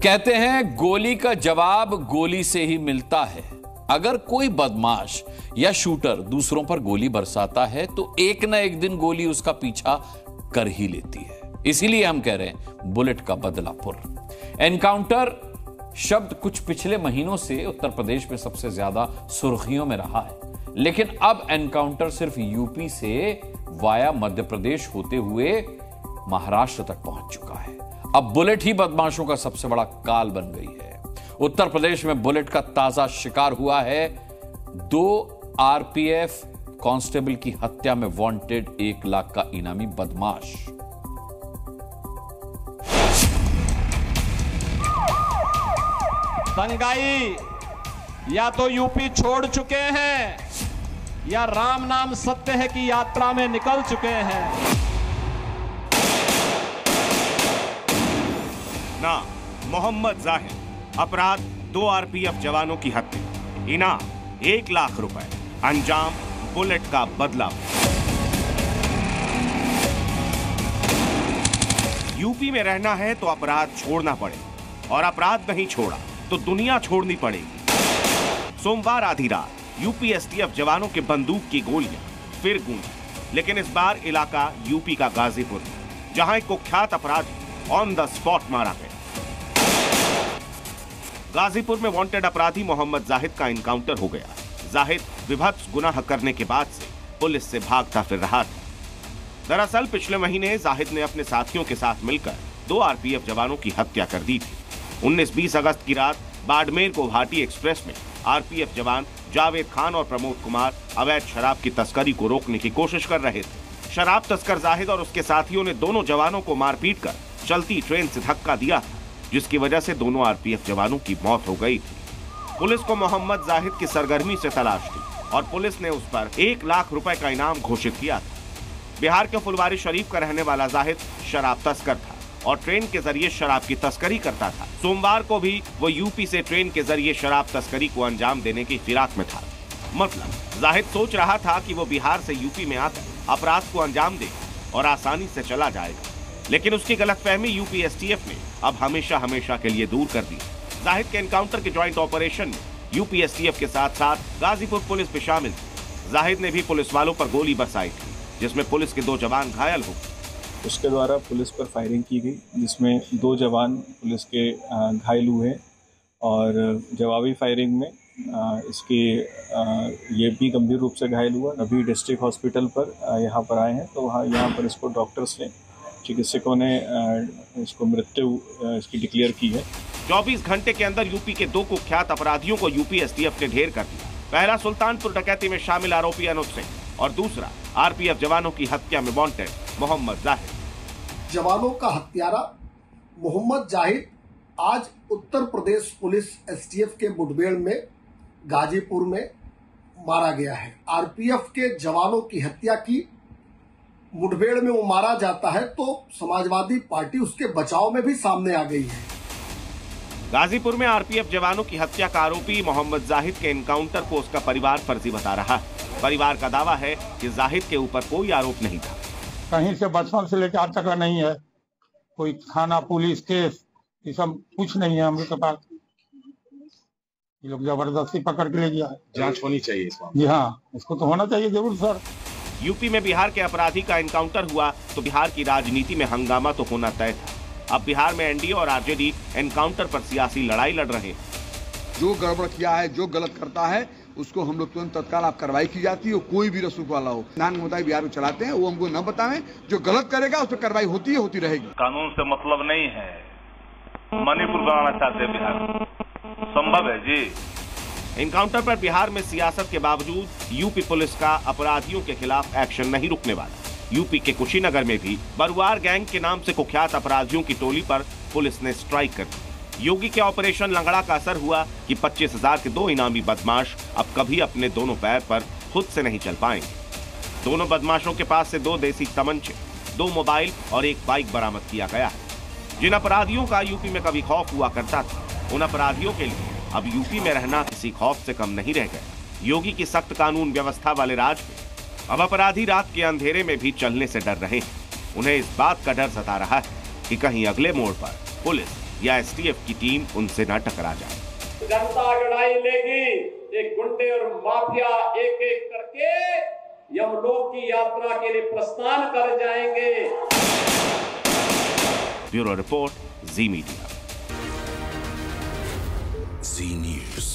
कहते हैं गोली का जवाब गोली से ही मिलता है। अगर कोई बदमाश या शूटर दूसरों पर गोली बरसाता है तो एक ना एक दिन गोली उसका पीछा कर ही लेती है। इसीलिए हम कह रहे हैं बुलेट का बदलापुर। एनकाउंटर शब्द कुछ पिछले महीनों से उत्तर प्रदेश में सबसे ज्यादा सुर्खियों में रहा है, लेकिन अब एनकाउंटर सिर्फ यूपी से वाया मध्य प्रदेश होते हुए महाराष्ट्र तक पहुंच चुका है। अब बुलेट ही बदमाशों का सबसे बड़ा काल बन गई है। उत्तर प्रदेश में बुलेट का ताजा शिकार हुआ है 2 आरपीएफ कांस्टेबल की हत्या में वांटेड 1 लाख का इनामी बदमाश। दंगाई या तो यूपी छोड़ चुके हैं या राम नाम सत्य है की यात्रा में निकल चुके हैं। ना मोहम्मद जाहिद, अपराध 2 आरपीएफ जवानों की हत्या, इनाम 1 लाख रुपए, अंजाम बुलेट का बदला। यूपी में रहना है तो अपराध छोड़ना पड़े, और अपराध नहीं छोड़ा तो दुनिया छोड़नी पड़ेगी। सोमवार आधी रात यूपी एसटीएफ जवानों के बंदूक की गोलियां फिर गूंजी, लेकिन इस बार इलाका यूपी का गाजीपुर, जहां एक कुख्यात अपराधी ऑन द स्पॉट मारा गया। गाजीपुर में वांटेड अपराधी मोहम्मद जाहिद का एनकाउंटर हो गया। जाहिद विभत्स गुनाह करने के बाद से पुलिस से भागता फिर रहा था। दरअसल पिछले महीने जाहिद ने अपने साथियों के साथ मिलकर 2 आरपीएफ जवानों की हत्या कर दी थी। 19-20 अगस्त की रात बाड़मेर गुवाहाटी एक्सप्रेस में आरपीएफ जवान जावेद खान और प्रमोद कुमार अवैध शराब की तस्करी को रोकने की कोशिश कर रहे थे। शराब तस्कर जाहिद और उसके साथियों ने दोनों जवानों को मारपीट कर चलती ट्रेन से धक्का दिया, जिसकी वजह से दोनों आरपीएफ जवानों की मौत हो गई थी। पुलिस को मोहम्मद जाहिद की सरगर्मी से तलाश थी और पुलिस ने उस पर 1 लाख रुपए का इनाम घोषित किया था। बिहार के फुलवारी शरीफ का रहने वाला जाहिद शराब तस्कर था और ट्रेन के जरिए शराब की तस्करी करता था। सोमवार को भी वो यूपी से ट्रेन के जरिए शराब तस्करी को अंजाम देने की फिराक में था। मतलब जाहिद सोच रहा था कि वो बिहार से यूपी में आकर अपराध को अंजाम देगा और आसानी से चला जाएगा, लेकिन उसकी गलतफहमी यूपी एसटीएफ ने अब हमेशा हमेशा के लिए दूर कर दी। जाहिद के एनकाउंटर के ज्वाइंट ऑपरेशन में यूपी एसटीएफ के साथ साथ गाजीपुर पुलिस भी शामिल थी। जाहिद ने भी पुलिस वालों पर गोली बरसाई थी, जिसमें पुलिस के 2 जवान घायल हो गए। उसके द्वारा पुलिस पर फायरिंग की गई, जिसमें 2 जवान पुलिस के घायल हुए और जवाबी फायरिंग में इसके ये भी गंभीर रूप से घायल हुआ। अभी डिस्ट्रिक्ट हॉस्पिटल पर यहाँ पर आए हैं, तो यहाँ पर इसको डॉक्टर्स ने, चिकित्सकों ने इसको मृत्यु इसकी डिक्लेयर की है। 24 घंटे के अंदर यूपी के 2 कुख्यात अपराधियों को यूपी एसटीएफ ने ढेर कर दिया। पहला सुल्तानपुर डकैती में शामिल आरोपी अनुज सिंह और दूसरा आरपीएफ जवानों की हत्या में वांटेड मोहम्मद जाहिद। जवानों का हत्यारा मोहम्मद जाहिद आज उत्तर प्रदेश पुलिस एसटीएफ के मुठभेड़ में गाजीपुर में मारा गया है। आरपीएफ के जवानों की हत्या की मुठभेड़ में वो मारा जाता है तो समाजवादी पार्टी उसके बचाव में भी सामने आ गई है। गाजीपुर में आरपीएफ जवानों की हत्या का आरोपी मोहम्मद जाहिद के एनकाउंटर को उसका परिवार फर्जी बता रहा है। परिवार का दावा है कि जाहिद के ऊपर कोई आरोप नहीं था। कहीं से बचपन से लेकर आज तक नहीं है, कोई थाना पुलिस केस ये सब कुछ नहीं है हम लोग के पास। ये लोग जबरदस्ती पकड़ के ले गया है। जांच होनी चाहिए इस जी हाँ, इसको तो होना चाहिए जरूर सर। यूपी में बिहार के अपराधी का एनकाउंटर हुआ तो बिहार की राजनीति में हंगामा तो होना तय था। अब बिहार में एनडीए और आरजेडी एनकाउंटर पर सियासी लड़ाई लड़ रहे हैं। जो गड़बड़ किया है, जो गलत करता है, उसको हम लोग तुरंत तत्काल आप कार्रवाई की जाती है। कोई भी रसूख वाला हो, नान मुताबिक बिहार में चलाते हैं, वो हमको न बताएं। जो गलत करेगा उस पर कार्रवाई होती है, होती रहेगी। कानून से मतलब नहीं है। मणिपुर बनाना चाहते हैं बिहार, संभव है जी। एनकाउंटर पर बिहार में सियासत के बावजूद यूपी पुलिस का अपराधियों के खिलाफ एक्शन नहीं रुकने वाला। यूपी के कुशीनगर में भी बरुआर गैंग के नाम से कुख्यात अपराधियों की टोली पर पुलिस ने स्ट्राइक कर दी। योगी के ऑपरेशन लंगड़ा का असर हुआ कि 25,000 के 2 इनामी बदमाश अब कभी अपने दोनों पैर पर खुद से नहीं चल पाएंगे। दोनों बदमाशों के पास से 2 देसी तमंचे, 2 मोबाइल और 1 बाइक बरामद किया गया है। जिन अपराधियों का यूपी में कभी खौफ हुआ करता था, उन अपराधियों के लिए अब यूपी में रहना किसी खौफ से कम नहीं रह गया। योगी की सख्त कानून व्यवस्था वाले राज में अब अपराधी रात के अंधेरे में भी चलने से डर रहे हैं। उन्हें इस बात का डर सता रहा है कि कहीं अगले मोड़ पर पुलिस या एसटीएफ की टीम उनसे न टकरा जाए। जनता लड़ाई लेगी, एक गुंडे और माफिया एक एक करके यमलोक की यात्रा के लिए प्रस्थान कर जाएंगे। ब्यूरो रिपोर्ट, जी मीडिया। जी न्यूज।